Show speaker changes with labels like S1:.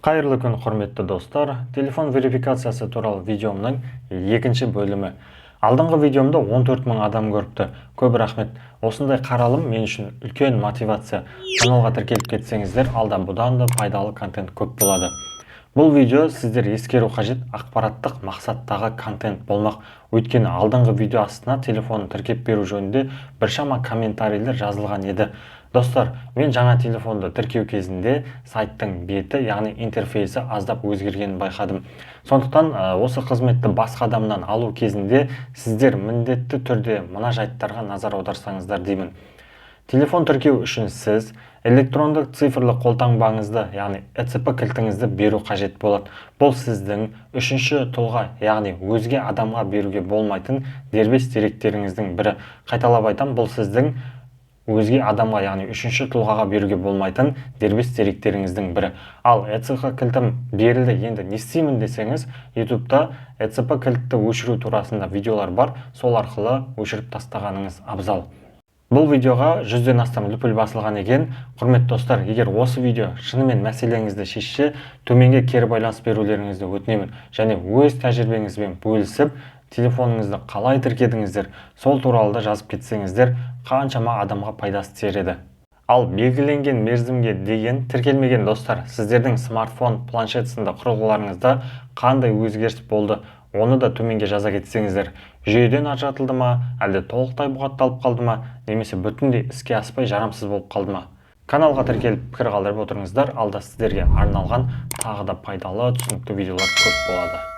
S1: Қайырлы күн, құрметті достар. Телефон верификациясы туралы видеомның екінші бөлімі. Алдыңғы видеомда 14 000 адам көріпті. Көп рахмет. Осындай қаралым мен үшін үлкен мотивация. Каналға тіркеліп кетсеңіздер, алда бұдан да пайдалы контент көп болады. Бұл видео сіздер ескеру қажет ақпараттық мақсаттағы контент болмақ. Өйткені алдыңғы видео астына телефонын тіркеп беру жөнінде біршама комментарийлер жазылған еді. Достар, мен жаңа телефонды тіркеу кезінде сайттың беті, яғни интерфейсі аздап өзгергенін байқадым. Сондықтан осы қызметті басқа адамнан алу кезінде сіздер міндетті түрде мына жайттарға назар аударсаңыздар деймін. Телефон тіркеу үшін сіз электрондық цифрлы қолтаңбаңызды, яғни ЭЦП кілтіңізді беру қажет болады. Бұл сіздің үшінші тұлға, яғни өзге адамға беруге болмайтын дербес деректеріңіздің бірі. Қайталап айтам, бұл сіздің өзге адамға, яғни үшінші тұлғаға беруге болмайтын дербес деректеріңіздің бірі. Ал ЭЦП кілтім берілді, енді не істеймін десеңіз, YouTube'да ЭЦП кілтті өшіру турасында видеолар бар, сол арқылы өшіріп тастағаныңыз абзал. Бұл видеоға 100-ден астам лүпіл басылған екен. Құрметті достар, егер осы видео шынымен мәселеңізді шешсе, төменге кері байланыс берулеріңізді өтінемін. Және өз тәжірибеңізбен бөлісіп, телефоныңызды қалай тіркедіңіздер, сол туралы да жазып кетсеңіздер, қаншама адамға пайдасы тиер еді. Ал белгіленген мерзімге дейін тіркелмеген достар, сіздердің смартфон, планшет сынды құрылғыларыңызда қандай өзгеріс болды, оны да төменге жаза кетсеңіздер. Жүйеден ажыратылды ма, әлде толықтай бұғатталып қалды ма, немесе бүтіндей іске аспай жарамсыз болып қалды ма? Каналға тіркеліп пікір қалдырып отырыңыздар, алда сіздерге арналған тағы да пайдалы, түсінікті видеолар көп болады.